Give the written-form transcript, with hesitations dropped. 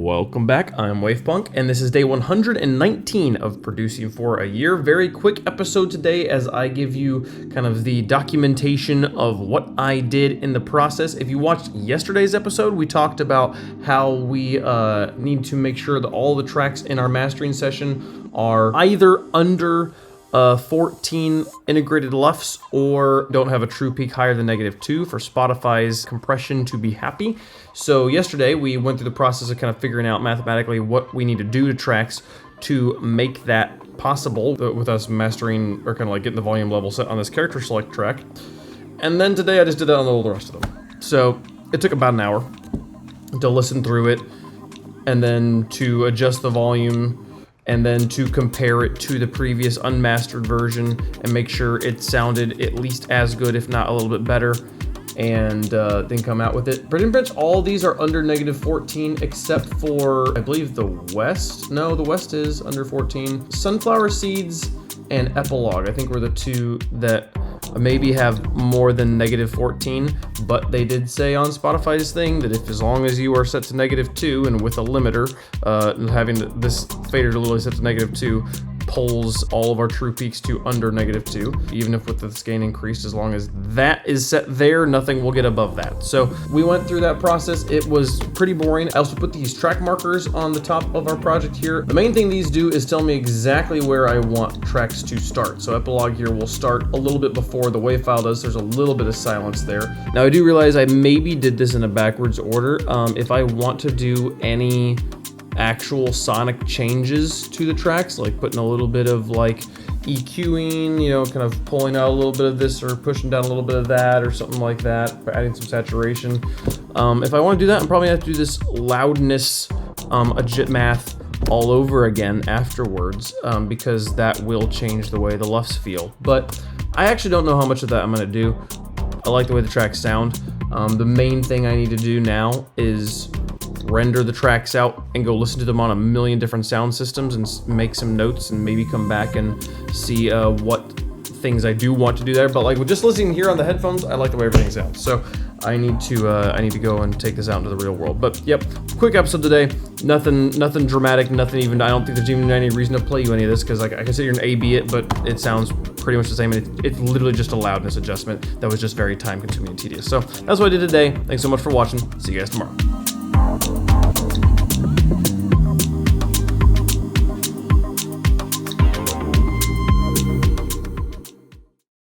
Welcome back, I'm Wavepunk, and this is day 119 of Producing for a Year. Very quick episode today as I give you kind of the documentation of what I did in the process. If you watched yesterday's episode, we talked about how we need to make sure that all the tracks in our mastering session are either under 14 integrated LUFS or don't have a true peak higher than -2 for Spotify's compression to be happy. So yesterday we went through the process of kind of figuring out mathematically what we need to do to tracks to make that possible with us mastering or kind of like getting the volume level set on this character select track. And then today I just did that on all the rest of them. So it took about an hour to listen through it and then to adjust the volume and then to compare it to the previous unmastered version and make sure it sounded at least as good, if not a little bit better, and then come out with it. Pretty much all these are under -14 except for, I believe, the West. No, the West is under 14. Sunflower Seeds and Epilogue, I think, were the two that maybe have more than -14, but they did say on Spotify's thing that if as long as you are set to -2 and with a limiter, having this fader literally set to -2 pulls all of our true peaks to under -2, even if with this gain increased, as long as that is set there, nothing will get above that. So we went through that process. It was pretty boring. I also put these track markers on the top of our project here. The main thing these do is tell me exactly where I want tracks to start. So Epilogue here will start a little bit before the wave file does. There's a little bit of silence there. Now I do realize I maybe did this in a backwards order. If I want to do any actual sonic changes to the tracks, like putting a little bit of like EQing, you know, kind of pulling out a little bit of this or pushing down a little bit of that or something like that, or adding some saturation. If I want to do that, I'm probably gonna have to do this loudness adjit math all over again afterwards, because that will change the way the LUFS feel. But I actually don't know how much of that I'm gonna do. I like the way the tracks sound. The main thing I need to do now is render the tracks out and go listen to them on a million different sound systems and make some notes and maybe come back and see what things I do want to do there. But like with just listening here on the headphones, I like the way everything sounds. So I need to go and take this out into the real world. But yep, quick episode today. Nothing dramatic. Nothing even. I don't think there's even any reason to play you any of this because like I can sit here and A/B it, but it sounds pretty much the same. It's literally just a loudness adjustment that was just very time consuming and tedious. So that's what I did today. Thanks so much for watching. See you guys tomorrow.